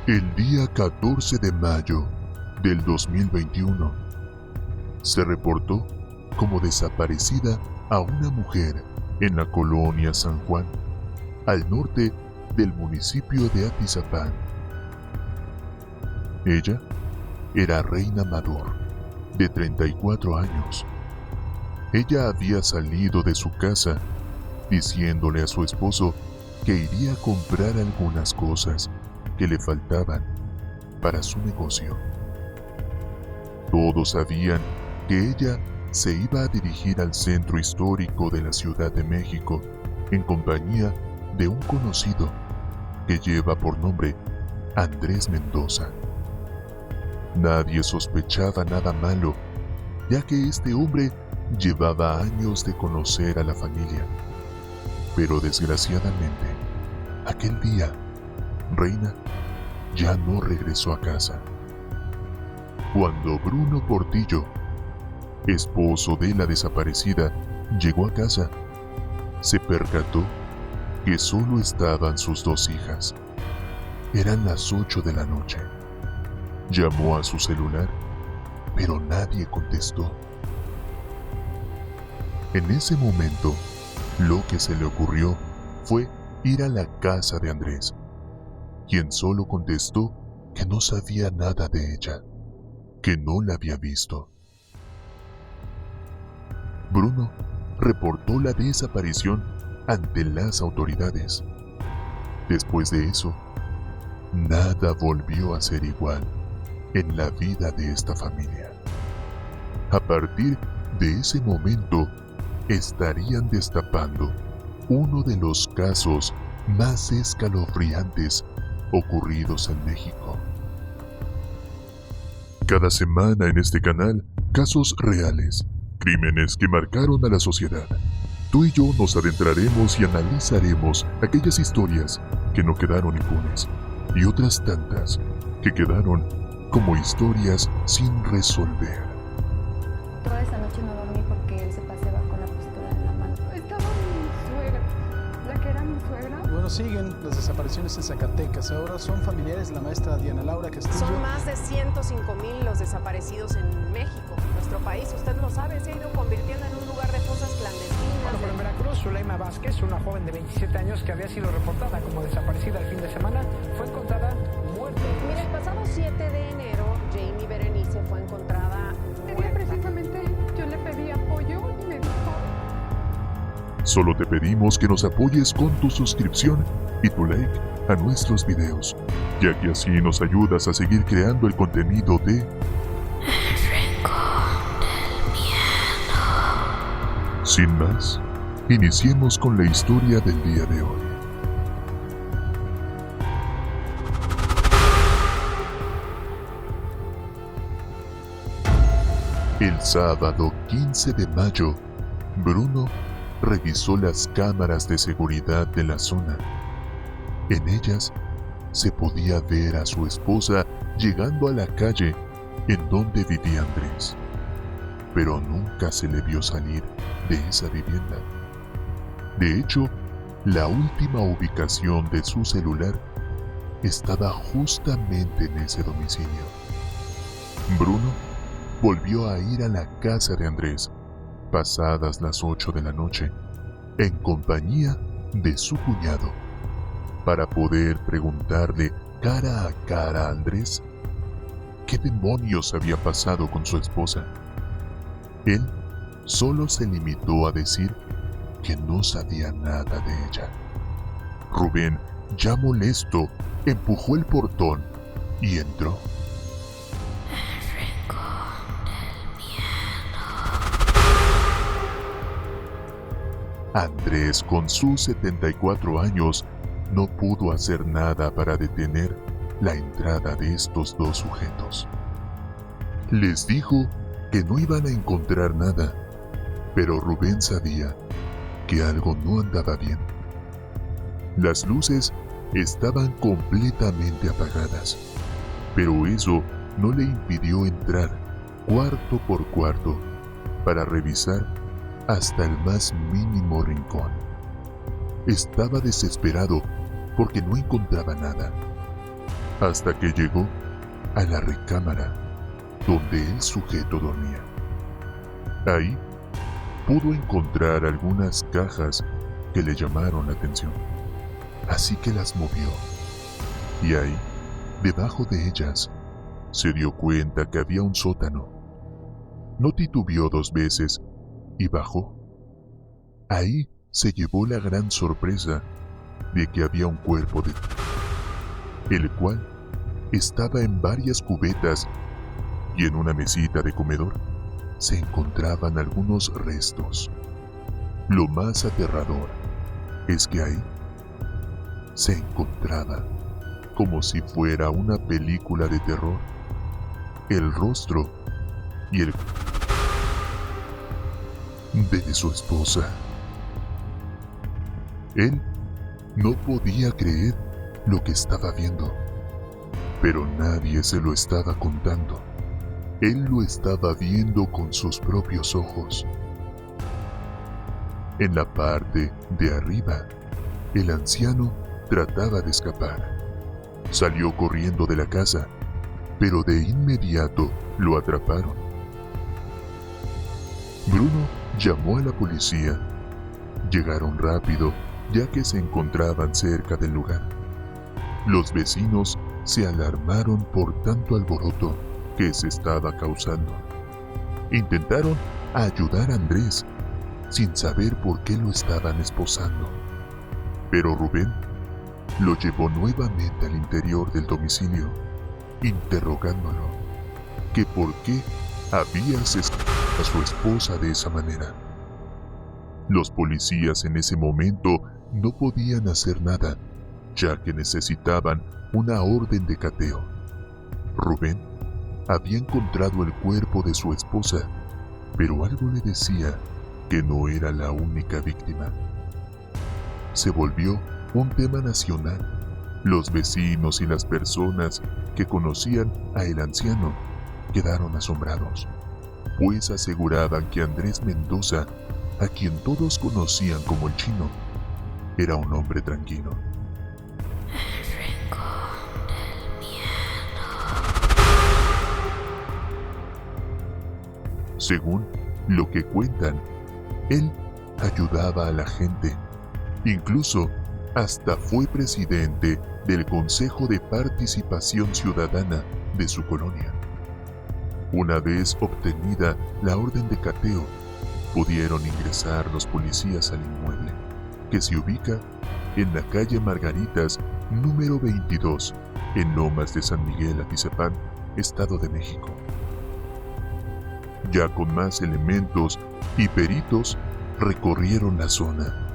El día 14 de mayo del 2021 se reportó como desaparecida a una mujer en la colonia San Juan, al norte del municipio de Atizapán. Ella era Reina Amador, de 34 años. Ella había salido de su casa diciéndole a su esposo que iría a comprar algunas cosas que le faltaban para su negocio. Todos sabían que ella se iba a dirigir al centro histórico de la Ciudad de México en compañía de un conocido que lleva por nombre Andrés Mendoza. Nadie sospechaba nada malo, ya que este hombre llevaba años de conocer a la familia. Pero desgraciadamente, aquel día, Reina ya no regresó a casa. Cuando Bruno Portillo, esposo de la desaparecida, llegó a casa, se percató que solo estaban sus dos hijas. Eran las 8 de la noche. Llamó a su celular, pero nadie contestó. En ese momento, lo que se le ocurrió fue ir a la casa de Andrés, quien solo contestó que no sabía nada de ella, que no la había visto. Bruno reportó la desaparición ante las autoridades. Después de eso, nada volvió a ser igual en la vida de esta familia. A partir de ese momento, estarían destapando uno de los casos más escalofriantes ocurridos en México. Cada semana en este canal, casos reales, crímenes que marcaron a la sociedad. Tú y yo nos adentraremos y analizaremos aquellas historias que no quedaron impunes y otras tantas que quedaron como historias sin resolver. Toda esa noche no dormí porque él se paseaba con la pistola en la mano. Estaba mi suegra, la que era mi suegra. Bueno, siguen las desapariciones en Zacatecas. Ahora son familiares de la maestra Diana Laura Castillo. Son más de 105,000 los desaparecidos en México. Nuestro país, usted lo sabe, se ha ido convirtiendo en un lugar de fosas clandestinas. Bueno, pero en Veracruz, Zuleima Vázquez, una joven de 27 años que había sido reportada como desaparecida el fin de semana, fue encontrada muerta. Mira, el pasado 7 de enero, Jamie Berenice fue encontrada Ese día muerta. precisamente yo le pedí apoyo y me dijo, Solo te pedimos que nos apoyes con tu suscripción y tu like a nuestros videos, ya que así nos ayudas a seguir creando el contenido de Sin más, iniciemos con la historia del día de hoy. El sábado 15 de mayo, Bruno revisó las cámaras de seguridad de la zona. En ellas se podía ver a su esposa llegando a la calle en donde vivía Andrés, pero nunca se le vio salir de esa vivienda. De hecho, la última ubicación de su celular estaba justamente en ese domicilio. Bruno volvió a ir a la casa de Andrés, pasadas las 8 de la noche, en compañía de su cuñado, para poder preguntarle cara a cara a Andrés qué demonios había pasado con su esposa. Él solo se limitó a decir que no sabía nada de ella. Rubén, ya molesto, empujó el portón y entró. Andrés, con sus 74 años, no pudo hacer nada para detener la entrada de estos dos sujetos. Les dijo que no iban a encontrar nada, pero Rubén sabía que algo no andaba bien. Las luces estaban completamente apagadas, pero eso no le impidió entrar cuarto por cuarto para revisar hasta el más mínimo rincón. Estaba desesperado porque no encontraba nada. hasta que llegó a la recámara donde el sujeto dormía. Ahí pudo encontrar algunas cajas que le llamaron la atención, así que las movió. Y ahí, debajo de ellas, se dio cuenta que había un sótano. No titubeó 2 veces y bajó. Ahí se llevó la gran sorpresa de que había un cuerpo el cual estaba en varias cubetas, y en una mesita de comedor se encontraban algunos restos. Lo más aterrador es que ahí se encontraba, como si fuera una película de terror, el rostro y el de su esposa. Él no podía creer lo que estaba viendo, pero nadie se lo estaba contando. Él lo estaba viendo con sus propios ojos. En la parte de arriba, el anciano trataba de escapar. Salió corriendo de la casa, pero de inmediato lo atraparon. Bruno llamó a la policía. Llegaron rápido, ya que se encontraban cerca del lugar. Los vecinos se alarmaron por tanto alboroto que se estaba causando. Intentaron ayudar a Andrés, sin saber por qué lo estaban esposando. Pero Rubén lo llevó nuevamente al interior del domicilio, interrogándolo, que por qué había asesinado a su esposa de esa manera. Los policías en ese momento no podían hacer nada, ya que necesitaban una orden de cateo. Rubén había encontrado el cuerpo de su esposa, pero algo le decía que no era la única víctima. Se volvió un tema nacional. Los vecinos y las personas que conocían a el anciano quedaron asombrados, pues aseguraban que Andrés Mendoza, a quien todos conocían como el Chino, era un hombre tranquilo. Según lo que cuentan, él ayudaba a la gente. Incluso hasta fue presidente del Consejo de Participación Ciudadana de su colonia. Una vez obtenida la orden de cateo, pudieron ingresar los policías al inmueble, que se ubica en la calle Margaritas, número 22, en Lomas de San Miguel, Atizapán, Estado de México. Ya con más elementos y peritos recorrieron la zona.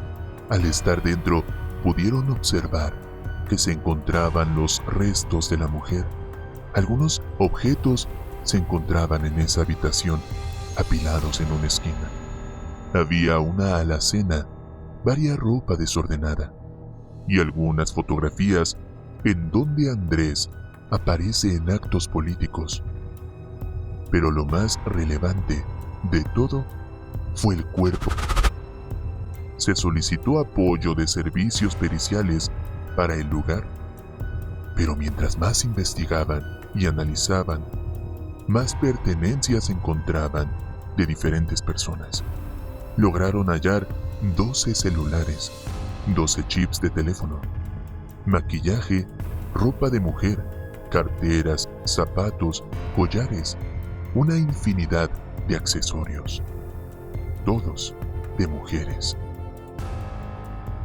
Al estar dentro, pudieron observar que se encontraban los restos de la mujer. Algunos objetos se encontraban en esa habitación, apilados en una esquina. Había una alacena, varias ropa desordenada y algunas fotografías en donde Andrés aparece en actos políticos. Pero lo más relevante de todo fue el cuerpo. Se solicitó apoyo de servicios periciales para el lugar, pero mientras más investigaban y analizaban, más pertenencias encontraban de diferentes personas. Lograron hallar 12 celulares, 12 chips de teléfono, maquillaje, ropa de mujer, carteras, zapatos, collares, una infinidad de accesorios, todos de mujeres.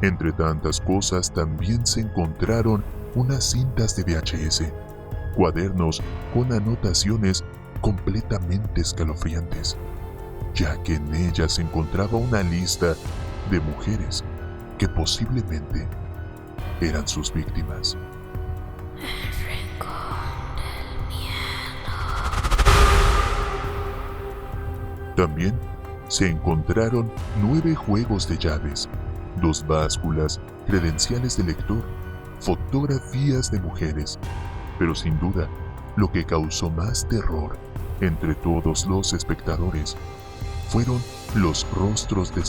Entre tantas cosas también se encontraron unas cintas de VHS, cuadernos con anotaciones completamente escalofriantes, ya que en ellas se encontraba una lista de mujeres que posiblemente eran sus víctimas. También se encontraron 9 juegos de llaves, 2 básculas, credenciales de lector, fotografías de mujeres, pero sin duda, lo que causó más terror entre todos los espectadores fueron los rostros de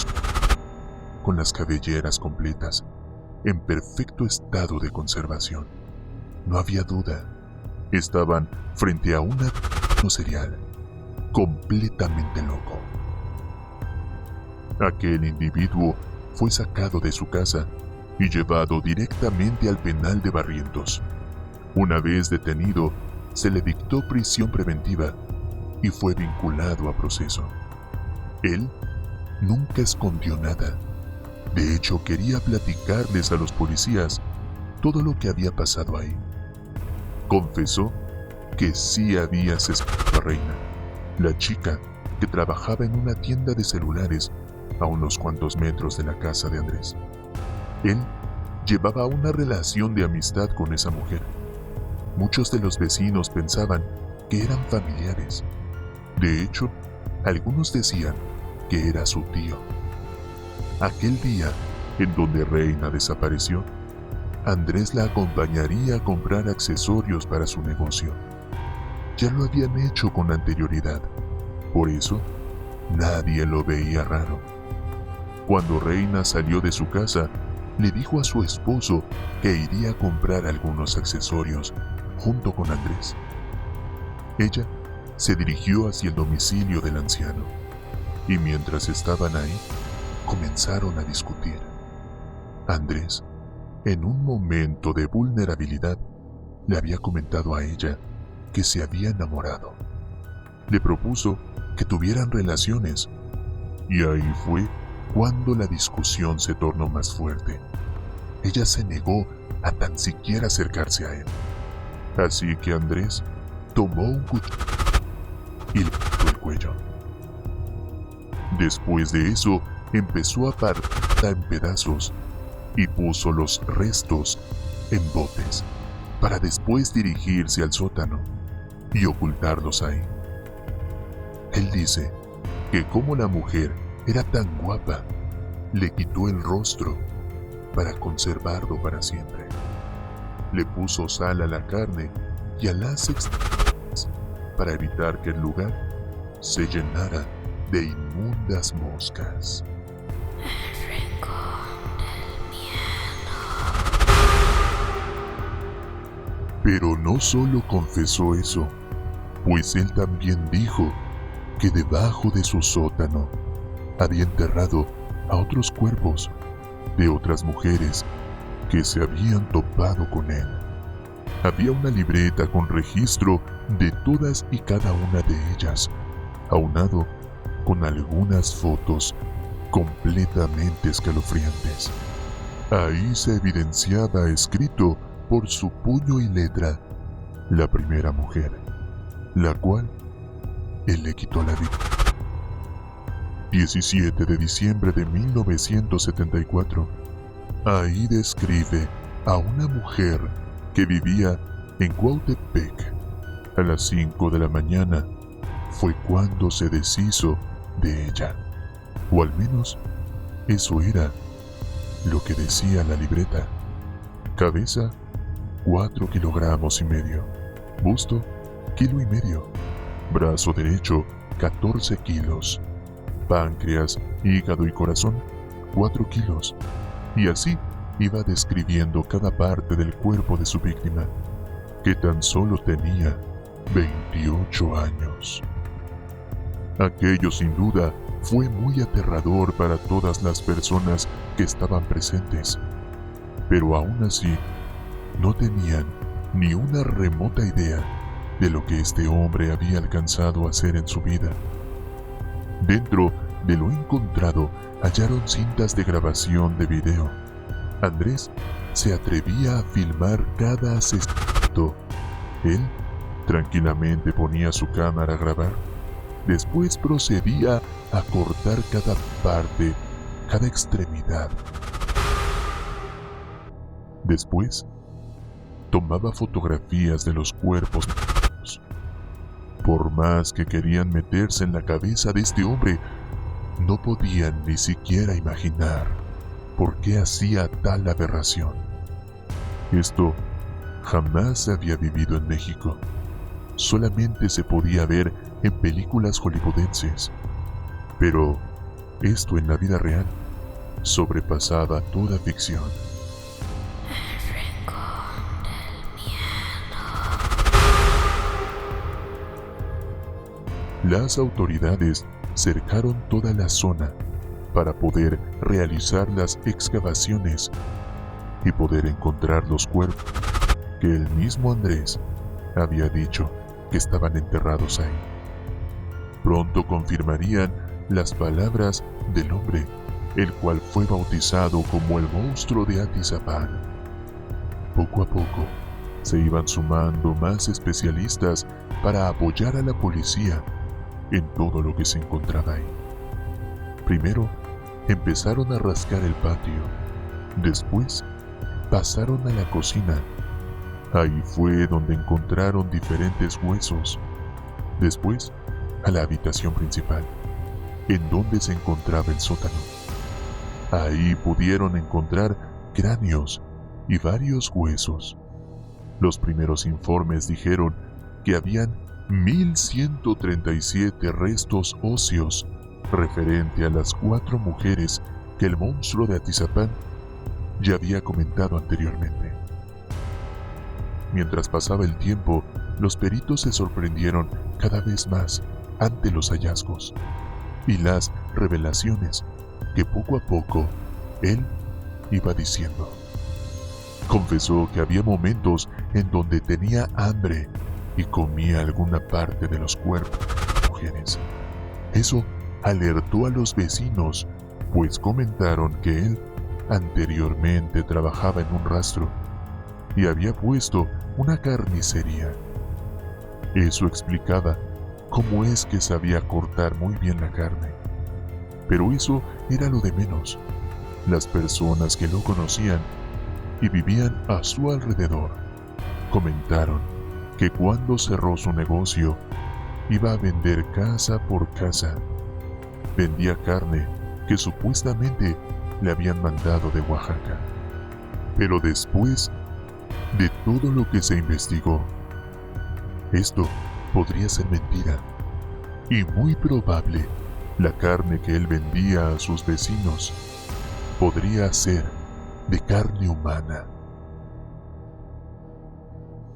con las cabelleras completas, en perfecto estado de conservación. No había duda. Estaban frente a un asesino serial, completamente loco. Aquel individuo fue sacado de su casa y llevado directamente al penal de Barrientos. Una vez detenido, se le dictó prisión preventiva y fue vinculado a proceso. Él nunca escondió nada. De hecho, quería platicarles a los policías todo lo que había pasado ahí. Confesó que sí había asesinado a Reina, la chica que trabajaba en una tienda de celulares a unos cuantos metros de la casa de Andrés. Él llevaba una relación de amistad con esa mujer. Muchos de los vecinos pensaban que eran familiares. De hecho, algunos decían que era su tío. Aquel día en donde Reina desapareció, Andrés la acompañaría a comprar accesorios para su negocio. Ya lo habían hecho con anterioridad, por eso nadie lo veía raro. Cuando Reina salió de su casa, le dijo a su esposo que iría a comprar algunos accesorios junto con Andrés. Ella se dirigió hacia el domicilio del anciano y mientras estaban ahí, comenzaron a discutir. Andrés, en un momento de vulnerabilidad, le había comentado a ella que se había enamorado. Le propuso que tuvieran relaciones y ahí fue cuando la discusión se tornó más fuerte. Ella se negó a tan siquiera acercarse a él. Así que Andrés tomó un cuchillo y le cortó el cuello. Después de eso, empezó a partirla en pedazos y puso los restos en botes para después dirigirse al sótano y ocultarlos ahí. Él dice que como la mujer era tan guapa, le quitó el rostro para conservarlo para siempre. Le puso sal a la carne y a las extremidades para evitar que el lugar se llenara de inmundas moscas. Pero no solo confesó eso, pues él también dijo que debajo de su sótano había enterrado a otros cuerpos de otras mujeres que se habían topado con él. Había una libreta con registro de todas y cada una de ellas, aunado con algunas fotos completamente escalofriantes. Ahí se evidenciaba escrito por su puño y letra la primera mujer, la cual él le quitó la vida. 17 de diciembre de 1974. Ahí describe a una mujer que vivía en Cuautepec. A las 5 de la mañana fue cuando se deshizo de ella, o al menos eso era lo que decía la libreta. Cabeza, 4,5 kilogramos, busto, 1,5 kilos, brazo derecho, 14 kilos, páncreas, hígado y corazón, 4 kilos, y así iba describiendo cada parte del cuerpo de su víctima, que tan solo tenía 28 años. Aquello sin duda fue muy aterrador para todas las personas que estaban presentes, pero aún así no tenían ni una remota idea de lo que este hombre había alcanzado a hacer en su vida. Dentro de lo encontrado hallaron cintas de grabación de video. Andrés se atrevía a filmar cada asesinato. Él tranquilamente ponía su cámara a grabar. Después procedía a cortar cada parte, cada extremidad. Después tomaba fotografías de los cuerpos. Por más que querían meterse en la cabeza de este hombre, no podían ni siquiera imaginar por qué hacía tal aberración. Esto jamás se había vivido en México. Solamente se podía ver en películas hollywoodenses. Pero esto en la vida real sobrepasaba toda ficción. El rincón del miedo. Las autoridades cercaron toda la zona para poder realizar las excavaciones y poder encontrar los cuerpos que el mismo Andrés había dicho que estaban enterrados ahí. Pronto confirmarían las palabras del hombre, el cual fue bautizado como el monstruo de Atizapán. Poco a poco se iban sumando más especialistas para apoyar a la policía en todo lo que se encontraba ahí. Primero empezaron a rascar el patio, después pasaron a la cocina. Ahí fue donde encontraron diferentes huesos. Después a la habitación principal, en donde se encontraba el sótano. Ahí pudieron encontrar cráneos y varios huesos. Los primeros informes dijeron que habían 1137 restos óseos referente a las 4 mujeres que el monstruo de Atizapán ya había comentado anteriormente. Mientras pasaba el tiempo, los peritos se sorprendieron cada vez más ante los hallazgos y las revelaciones que poco a poco él iba diciendo. Confesó que había momentos en donde tenía hambre y comía alguna parte de los cuerpos de las mujeres. Eso alertó a los vecinos, pues comentaron que él anteriormente trabajaba en un rastro y había puesto una carnicería. Eso explicaba cómo es que sabía cortar muy bien la carne. Pero eso era lo de menos. Las personas que lo conocían y vivían a su alrededor comentaron que cuando cerró su negocio iba a vender casa por casa. Vendía carne que supuestamente le habían mandado de Oaxaca. Pero después de todo lo que se investigó, esto podría ser mentira, y muy probable la carne que él vendía a sus vecinos podría ser de carne humana.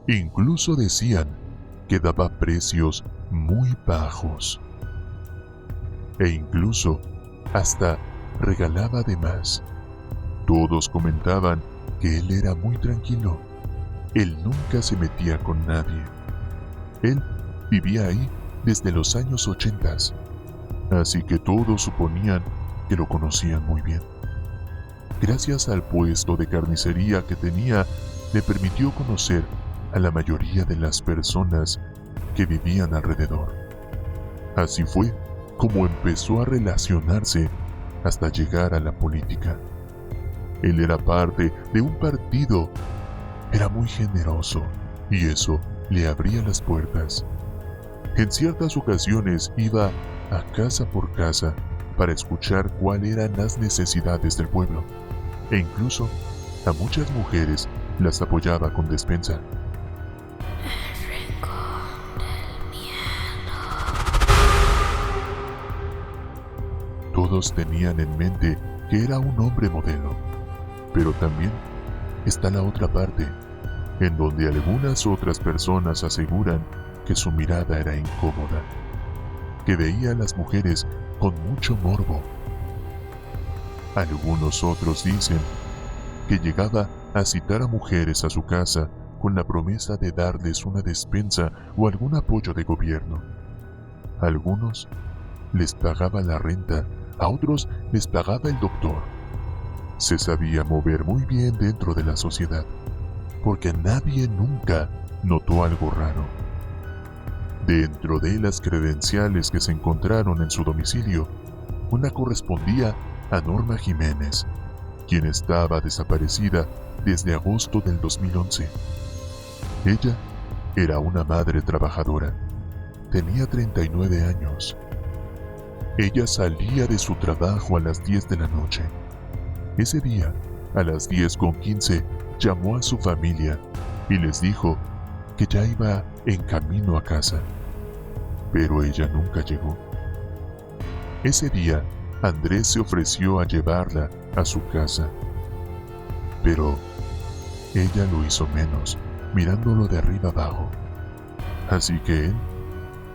Incluso decían que daba precios muy bajos, e incluso hasta regalaba de más. Todos comentaban que él era muy tranquilo. Él nunca se metía con nadie. Él vivía ahí desde los años 80, así que todos suponían que lo conocían muy bien. Gracias al puesto de carnicería que tenía, le permitió conocer a la mayoría de las personas que vivían alrededor. Así fue como empezó a relacionarse hasta llegar a la política. Él era parte de un partido, era muy generoso y eso le abría las puertas. En ciertas ocasiones iba a casa por casa para escuchar cuáles eran las necesidades del pueblo, e incluso a muchas mujeres las apoyaba con despensa. Todos tenían en mente que era un hombre modelo, pero también está la otra parte, en donde algunas otras personas aseguran que su mirada era incómoda, que veía a las mujeres con mucho morbo. Algunos otros dicen que llegaba a citar a mujeres a su casa con la promesa de darles una despensa o algún apoyo de gobierno. A algunos les pagaba la renta, a otros les pagaba el doctor. Se sabía mover muy bien dentro de la sociedad, porque nadie nunca notó algo raro. Dentro de las credenciales que se encontraron en su domicilio, una correspondía a Norma Jiménez, quien estaba desaparecida desde agosto del 2011. Ella era una madre trabajadora. Tenía 39 años. Ella salía de su trabajo a las 10 de la noche. Ese día, a las 10:15, llamó a su familia y les dijo que ya iba en camino a casa. Pero ella nunca llegó. Ese día, Andrés se ofreció a llevarla a su casa. Pero ella lo hizo menos, mirándolo de arriba abajo. Así que él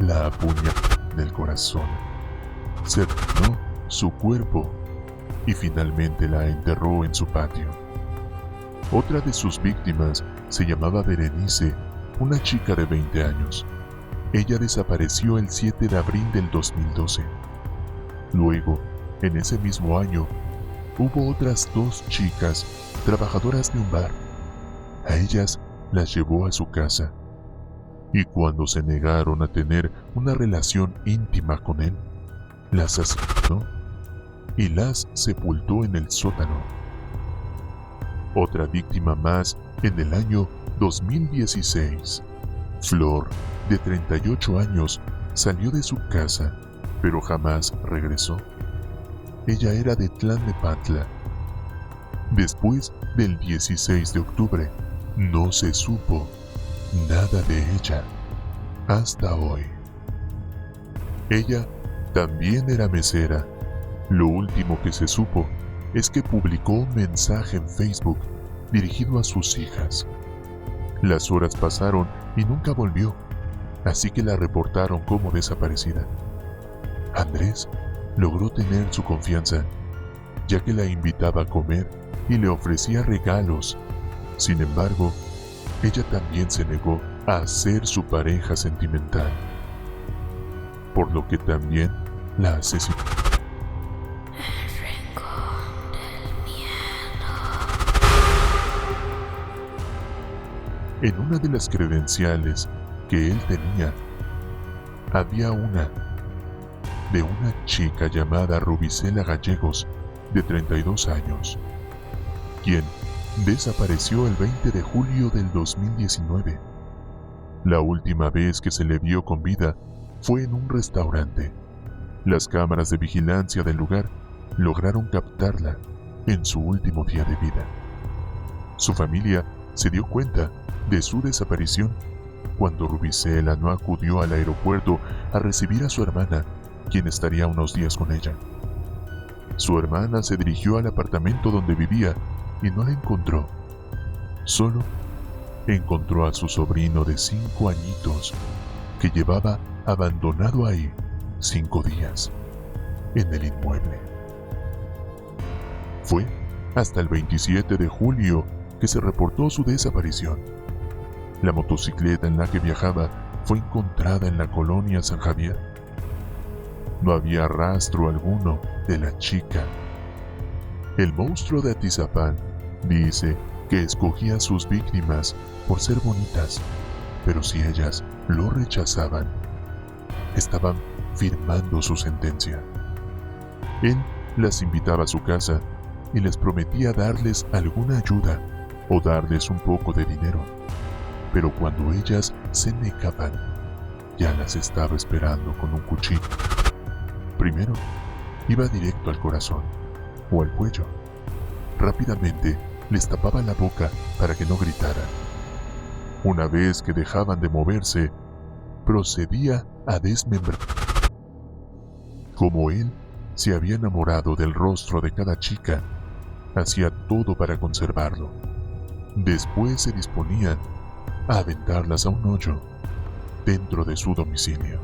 la apuñaló. del corazón. Cercenó su cuerpo y finalmente la enterró en su patio. Otra de sus víctimas se llamaba Berenice, una chica de 20 años. Ella desapareció el 7 de abril del 2012. Luego, en ese mismo año, hubo otras 2 chicas trabajadoras de un bar. A ellas las llevó a su casa y cuando se negaron a tener una relación íntima con él, las asesinó y las sepultó en el sótano. Otra víctima más en el año 2016. Flor, de 38 años, salió de su casa, pero jamás regresó. Ella era de Tlalnepantla. Después del 16 de octubre, no se supo nada de ella hasta hoy. Ella también era mesera. Lo último que se supo es que publicó un mensaje en Facebook dirigido a sus hijas. Las horas pasaron y nunca volvió, así que la reportaron como desaparecida. Andrés logró tener su confianza, ya que la invitaba a comer y le ofrecía regalos. Sin embargo, ella también se negó a ser su pareja sentimental, por lo que también la asesinó. En una de las credenciales que él tenía, había una de una chica llamada Rubicela Gallegos, de 32 años, quien desapareció el 20 de julio del 2019. La última vez que se le vio con vida fue en un restaurante. Las cámaras de vigilancia del lugar lograron captarla en su último día de vida. Su familia se dio cuenta de su desaparición cuando Rubicela no acudió al aeropuerto a recibir a su hermana, quien estaría unos días con ella. Su hermana se dirigió al apartamento donde vivía y no la encontró. Solo encontró a su sobrino de 5 añitos, que llevaba abandonado ahí 5 días, en el inmueble. Fue hasta el 27 de julio que se reportó su desaparición. La motocicleta en la que viajaba fue encontrada en la colonia San Javier. No había rastro alguno de la chica. El monstruo de Atizapán dice que escogía a sus víctimas por ser bonitas, pero si ellas lo rechazaban, estaban firmando su sentencia. Él las invitaba a su casa y les prometía darles alguna ayuda o darles un poco de dinero, pero cuando ellas se negaban, ya las estaba esperando con un cuchillo. Primero, iba directo al corazón o al cuello. Rápidamente les tapaba la boca para que no gritaran. Una vez que dejaban de moverse, procedía a desmembrar. Como él se había enamorado del rostro de cada chica, hacía todo para conservarlo. Después se disponía a aventarlas a un hoyo dentro de su domicilio.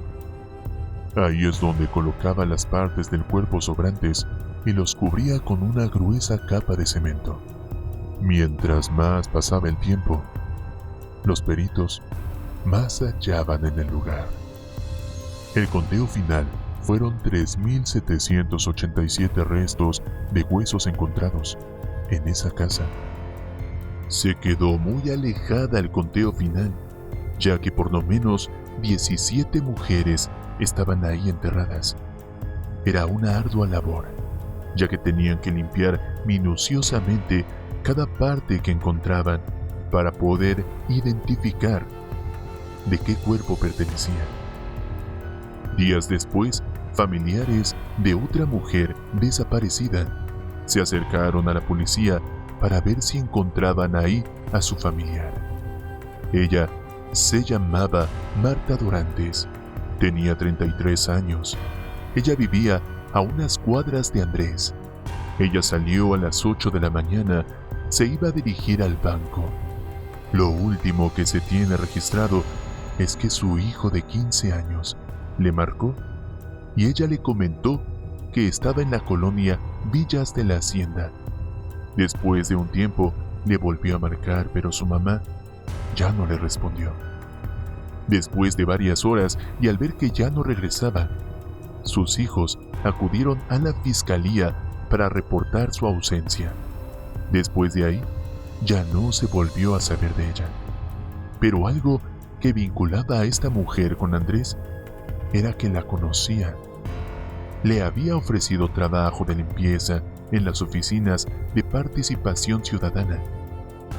Ahí es donde colocaba las partes del cuerpo sobrantes y los cubría con una gruesa capa de cemento. Mientras más pasaba el tiempo, los peritos más hallaban en el lugar. El conteo final fueron 3.787 restos de huesos encontrados en esa casa. Se quedó muy alejada el conteo final, ya que por lo menos 17 mujeres estaban ahí enterradas. Era una ardua labor, ya que tenían que limpiar minuciosamente cada parte que encontraban para poder identificar de qué cuerpo pertenecía. Días después, familiares de otra mujer desaparecida se acercaron a la policía para ver si encontraban ahí a su familiar. Ella se llamaba Marta Dorantes, tenía 33 años. Ella vivía a unas cuadras de Andrés. Ella salió a las 8 de la mañana, se iba a dirigir al banco. Lo último que se tiene registrado es que su hijo de 15 años le marcó y ella le comentó que estaba en la colonia Villas de la Hacienda. Después de un tiempo, le volvió a marcar, pero su mamá ya no le respondió. Después de varias horas y al ver que ya no regresaba, sus hijos acudieron a la fiscalía para reportar su ausencia. Después de ahí, ya no se volvió a saber de ella. Pero algo que vinculaba a esta mujer con Andrés era que la conocía. Le había ofrecido trabajo de limpieza en las oficinas de Participación Ciudadana.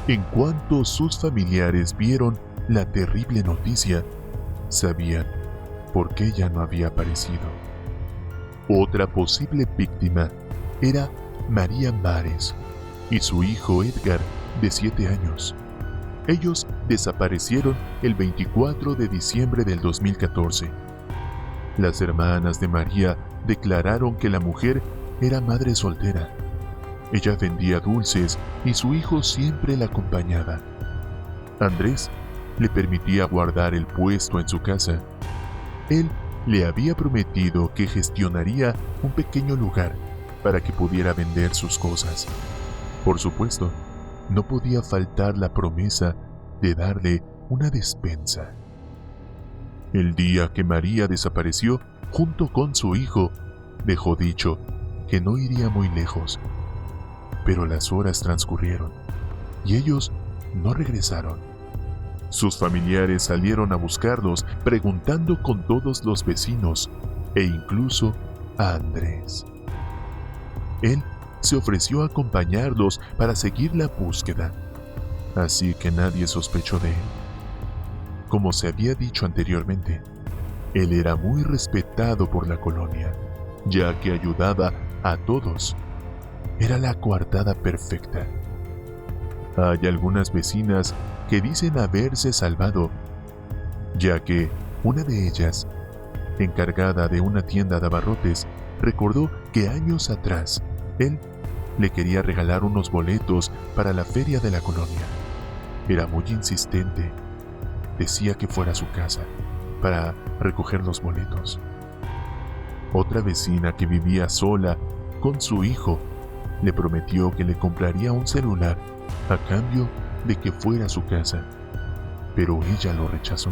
En cuanto sus familiares vieron la terrible noticia, sabían por qué ya no había aparecido. Otra posible víctima era María Mares y su hijo Edgar, de 7 años. Ellos desaparecieron el 24 de diciembre del 2014. Las hermanas de María declararon que la mujer era madre soltera. Ella vendía dulces y su hijo siempre la acompañaba. Andrés le permitía guardar el puesto en su casa. Él le había prometido que gestionaría un pequeño lugar para que pudiera vender sus cosas. Por supuesto, no podía faltar la promesa de darle una despensa. El día que María desapareció junto con su hijo, dejó dicho que no iría muy lejos. Pero las horas transcurrieron y ellos no regresaron. Sus familiares salieron a buscarlos, preguntando con todos los vecinos e incluso a Andrés. Él se ofreció a acompañarlos para seguir la búsqueda, así que nadie sospechó de él. Como se había dicho anteriormente, él era muy respetado por la colonia, ya que ayudaba a todos. Era la coartada perfecta. Hay algunas vecinas que dicen haberse salvado, ya que una de ellas, encargada de una tienda de abarrotes, recordó que años atrás él le quería regalar unos boletos para la feria de la colonia. Era muy insistente. Decía que fuera a su casa para recoger los boletos. Otra vecina que vivía sola con su hijo le prometió que le compraría un celular a cambio de que fuera a su casa, pero ella lo rechazó.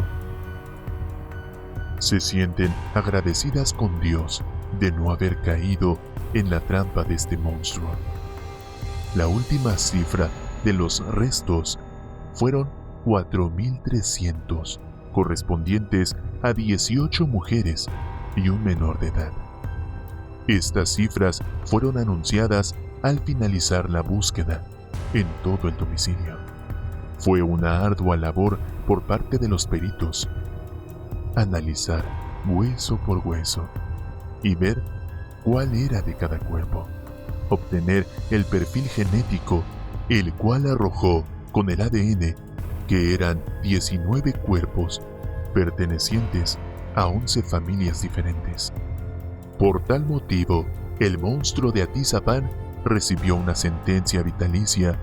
Se sienten agradecidas con Dios de no haber caído en la trampa de este monstruo. La última cifra de los restos fueron 4.300, correspondientes a 18 mujeres y un menor de edad. Estas cifras fueron anunciadas al finalizar la búsqueda en todo el domicilio. Fue una ardua labor por parte de los peritos, analizar hueso por hueso y ver cuál era de cada cuerpo, obtener el perfil genético, el cual arrojó con el ADN que eran 19 cuerpos pertenecientes a 11 familias diferentes. Por tal motivo, el monstruo de Atizapán recibió una sentencia vitalicia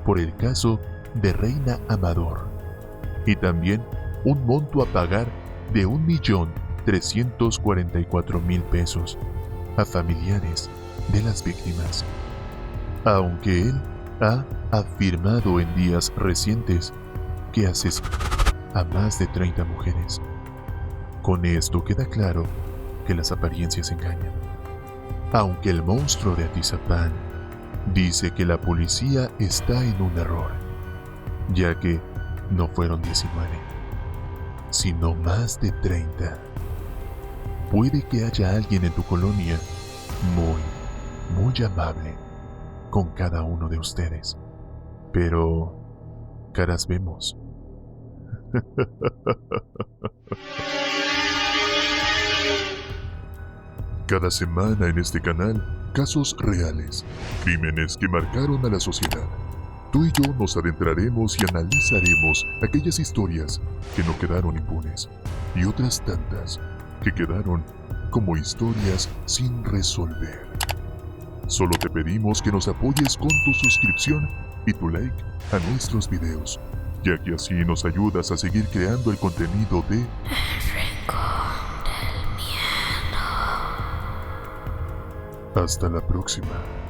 por el caso de Reina Amador y también un monto a pagar de 1.344.000 pesos a familiares de las víctimas. Aunque él ha afirmado en días recientes que asesinó a más de 30 mujeres. Con esto queda claro que las apariencias engañan. Aunque el monstruo de Atizapán dice que la policía está en un error, ya que no fueron 19, sino más de 30. Puede que haya alguien en tu colonia muy amable con cada uno de ustedes, pero caras vemos. Cada semana en este canal, casos reales, crímenes que marcaron a la sociedad. Tú y yo nos adentraremos y analizaremos aquellas historias que no quedaron impunes y otras tantas que quedaron como historias sin resolver. Solo te pedimos que nos apoyes con tu suscripción y tu like a nuestros videos, ya que así nos ayudas a seguir creando el contenido de El Rincón del Miedo. Hasta la próxima.